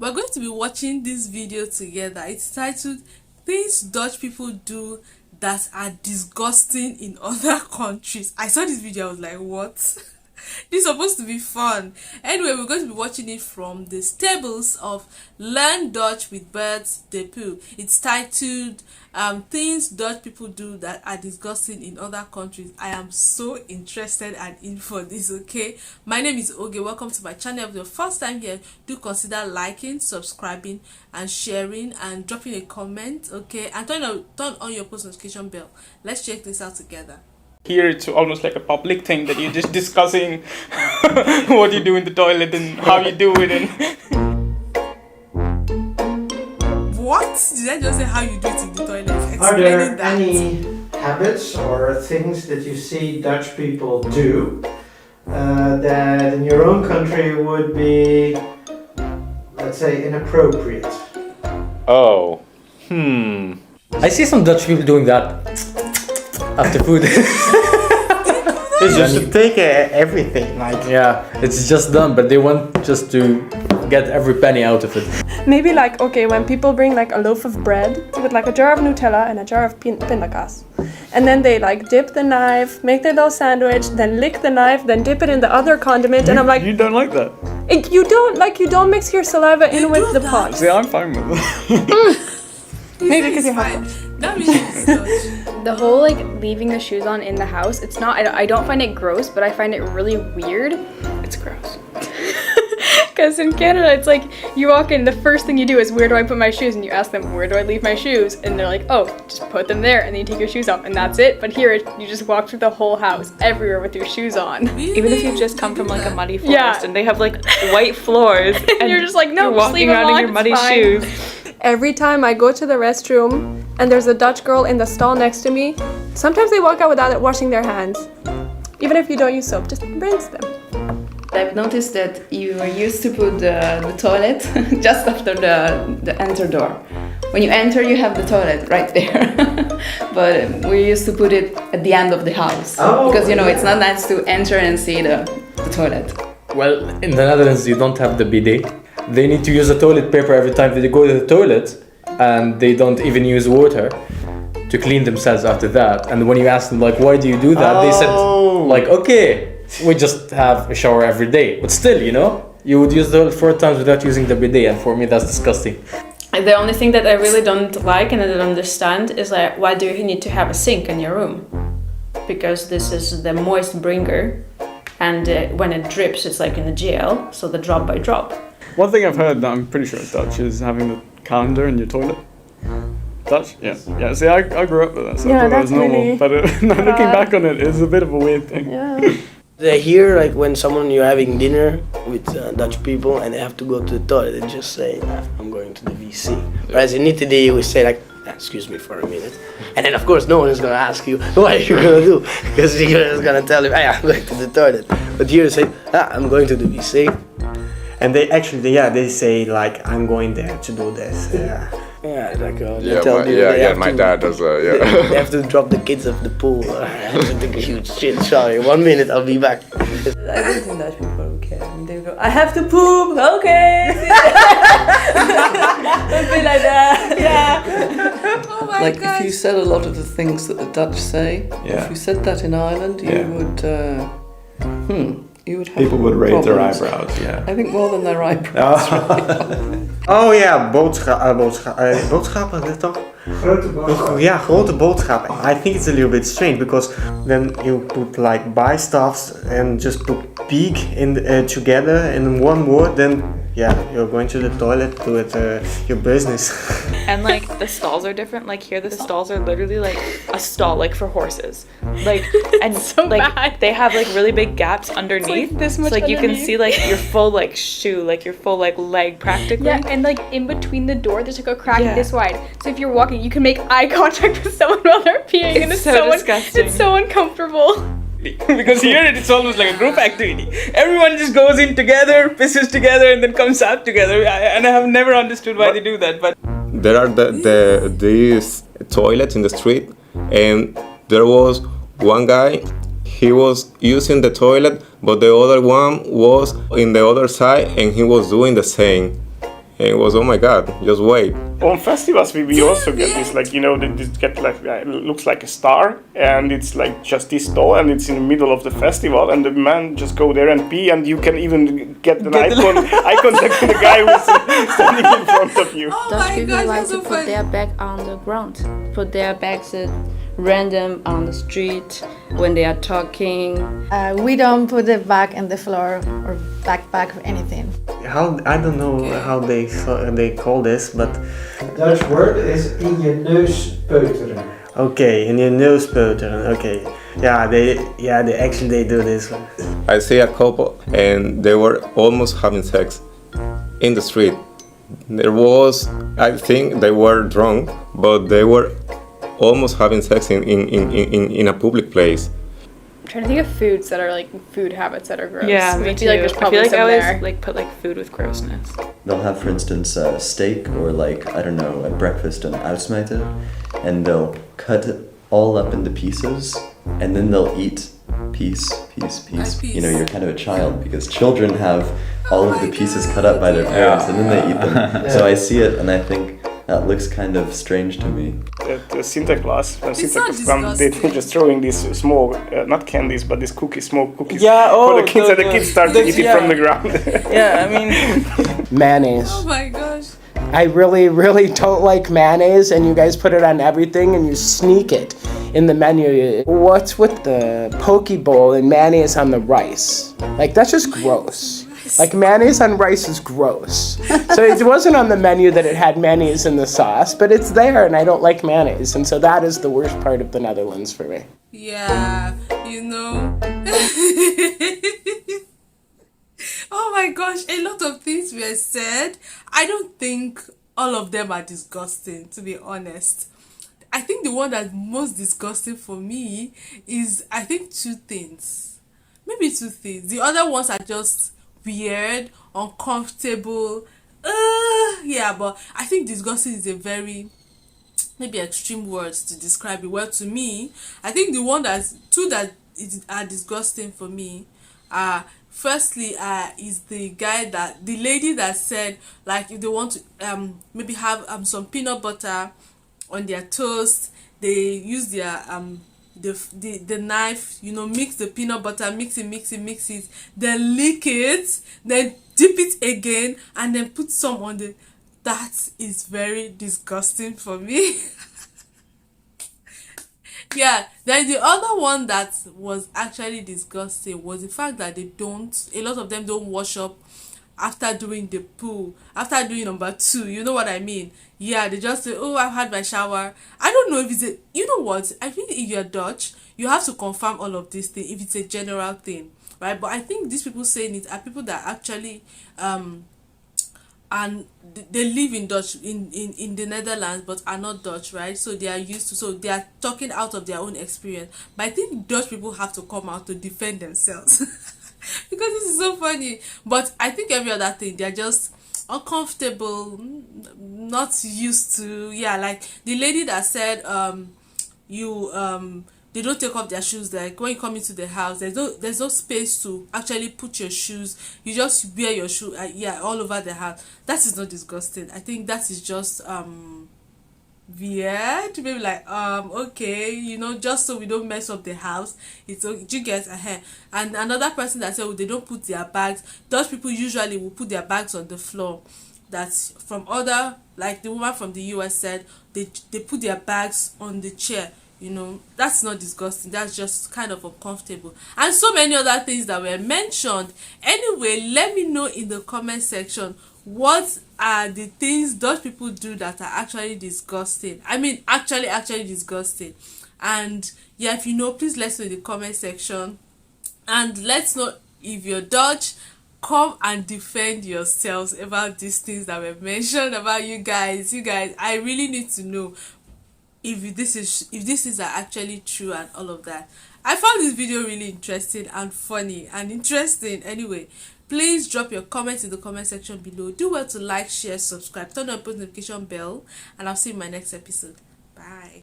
We're going to be watching this video together. It's titled Things Dutch People Do That Are Disgusting in Other Countries. I saw this video, I was like, what? This is supposed to be fun. Anyway, we're going to be watching it from the stables of Learn Dutch with Bart de Pau. It's titled Things Dutch People Do That Are Disgusting in Other Countries. I am so interested and in for this, okay? My name is Oge. Welcome to my channel. If you're first time here, do consider liking, subscribing, and sharing, and dropping a comment, okay? And turn on your post notification bell. Let's check this out together. Here it's almost like a public thing that you're just discussing what you do in the toilet and how you do it. And what? Did I just say how you do it in the toilet? Are there that. any habits or things that you see Dutch people do that in your own country would be, let's say, inappropriate? I see some Dutch people doing that after food. It's just to take everything, like... Yeah, it's just done, but they want just to get every penny out of it. Maybe like, okay, when people bring like a loaf of bread with like a jar of Nutella and a jar of pindakaas. And then they like dip the knife, make their little sandwich, then lick the knife, then dip it in the other condiment, and I'm like... You don't like that? You don't mix your saliva in with the pot. See, I'm fine with it. Maybe because you're fine. hot. That means it's Dutch. The whole like leaving the shoes on in the house, it's not, I don't find it gross, but I find it really weird. It's gross. Because in Canada, it's like you walk in, the first thing you do is, where do I put my shoes? And you ask them, where do I leave my shoes? And they're like, oh, just put them there, and then you take your shoes off, and that's it. But here, you just walk through the whole house, everywhere with your shoes on. Really? Even if you just come from like a muddy forest Yeah. and they have like white floors And you're just like, no, you're just leave walking them around in on, your it's muddy fine. shoes. Every time I go to the restroom and there's a Dutch girl in the stall next to me, sometimes they walk out without washing their hands. Even if you don't use soap, just rinse them. I've noticed that you used to put the toilet just after the enter door. When you enter, you have the toilet right there. But we used to put it at the end of the house. Because, you know, it's not nice to enter and see the toilet. Well, in the Netherlands, you don't have the bidet. They need to use a toilet paper every time they go to the toilet, and they don't even use water to clean themselves after that. And when you ask them, like, why do you do that? They said, like, okay, we just have a shower every day. But still, you know, you would use the toilet 4 times without using the bidet, and for me, that's disgusting. The only thing that I really don't like and I don't understand is like, why do you need to have a sink in your room? Because this is the moist bringer, and when it drips, it's like in a gel, so the drop by drop. One thing I've heard that I'm pretty sure it's Dutch is having the calendar in your toilet. Dutch? Yeah. Yeah, see, I grew up with that, so I thought that was normal. really But now looking back on it, it's a bit of a weird thing. Yeah. Here, like when you're having dinner with Dutch people and they have to go to the toilet, they just say, I'm going to the WC. Whereas in Italy, we say like, excuse me for a minute. And then of course no one is going to ask you, what are you going to do? Because you're just going to tell him, hey, I'm going to the toilet. But here you say, I'm going to the WC. And they actually, they say like, I'm going there to do this. Yeah, like they my dad does that, They have to drop the kids off the pool. I have to take a huge shit. Sorry, 1 minute, I'll be back. I don't think Dutch people don't care. I mean, they go, I have to poop, okay. Don't be like that. Yeah. Oh my like gosh. if you said a lot of the things that the Dutch say, if you said that in Ireland, you would you would have People would raise their problems. eyebrows, yeah. I think more than their eyebrows. Oh ja, boodschappen, dat toch? Grote boodschappen. Ja, grote boodschappen. I think it's a little bit strange because then you put like buy stuffs and just put big in together in one word, then you're going to the toilet to it your business. And like the stalls are different. Like here, the stalls are literally like a stall, like for horses. Like and so like bad. they have like really big gaps underneath. It's like this much so, like you can underneath. see like your full like shoe, like your full like leg practically. Yeah, and like in between the door, there's like a crack Yeah. this wide. So if you're walking, you can make eye contact with someone while they're peeing, and it's so disgusting. It's so uncomfortable. Because here it's almost like a group activity. Everyone just goes in together, pisses together, and then comes out together. And I have never understood why they do that. But There are these toilets in the street, and there was one guy. He was using the toilet, but the other one was in the other side, and he was doing the same. And it was, oh my god, just wait. On festivals, we also get this, like, you know, this get like it looks like a star, and it's like just this tall, and it's in the middle of the festival, and the man just go there and pee, and you can even get an eye contact with the guy who's standing in front of you. Oh Dutch my people gosh, like that's to so put funny. their bag on the ground, put their bags at random on the street when they are talking. We don't put it back in the floor or backpack or anything. How I don't know how they call this, but Dutch word is in je neus peuteren. okay, in your nose peuteren. Okay, they do this one. I see a couple, and they were almost having sex in the street. There was, I think they were drunk, but they were almost having sex in a public place. I'm trying to think of foods that are like food habits that are gross. Yeah, 'Cause me I too. feel like there's probably I some always there. like put like food with grossness. They'll have, for instance, steak or like, I don't know, at breakfast an uitsmijten, and they'll cut it all up into pieces, and then they'll eat piece. You know, you're kind of a child because children have all of the pieces cut up by their parents, and then they eat them. So I see it, and I think that looks kind of strange to me. At the Sinterklaas, when It's Sinterklaas not come, they're disgusting. just throwing these small, not candies, but these cookies, small cookies Yeah, for the oh, kids, and the kids start to eat it from the ground. Yeah, I mean, Mayonnaise. Oh my gosh. I really don't like mayonnaise, and you guys put it on everything and you sneak it in the menu. What's with the poke bowl and mayonnaise on the rice? Like, that's just gross. Like, mayonnaise on rice is gross. So it wasn't on the menu that it had mayonnaise in the sauce, but it's there, and I don't like mayonnaise, and so that is the worst part of the Netherlands for me. Yeah, you know. Oh my gosh, a lot of things were said. I don't think all of them are disgusting, to be honest. I think the one that's most disgusting for me is, I think, two things. Maybe two things. The other ones are just weird, uncomfortable. Yeah, but I think disgusting is a very maybe extreme words to describe it. Well, to me, I think the one are disgusting for me are firstly is the lady that said, like, if they want to maybe have some peanut butter on their toast, they use their the knife, you know, mix the peanut butter, mix it, then lick it, then dip it again, and then put some on the. That is very disgusting for me. Yeah, then the other one that was actually disgusting was the fact that a lot of them don't wash up after doing the poo, after doing number 2, you know what I mean? Yeah, they just say, oh, I've had my shower. I don't know if it's you know what, I think if you're Dutch, you have to confirm all of these things if it's a general thing, right? But I think these people saying it are people that actually and they live in Dutch in the Netherlands but are not Dutch, right? So they are used to, so they are talking out of their own experience. But I think Dutch people have to come out to defend themselves because this is so funny. But I think every other thing, they're just uncomfortable, not used to. Yeah, like the lady that said they don't take off their shoes. Like when you come into the house, there's no space to actually put your shoes. You just wear your shoe all over the house. That is not disgusting. I think that is just weird. Maybe like okay, you know, just so we don't mess up the house. It's okay. You get ahead. And another person that said, they don't put their bags. Those people usually will put their bags on the floor. That's from other, like the woman from the US said, they put their bags on the chair. You know, that's not disgusting, that's just kind of uncomfortable. And so many other things that were mentioned. Anyway, let me know in the comment section, what are the things Dutch people do that are actually disgusting? I mean, actually disgusting. And yeah, if you know, please let us know in the comment section. And let's know if you're Dutch. Come and defend yourselves about these things that were mentioned about you guys. I really need to know if this is actually true and all of that. I found this video really interesting and funny and interesting. Anyway, please drop your comments in the comment section below. Do well to like, share, subscribe, turn on the notification bell, and I'll see you in my next episode. Bye.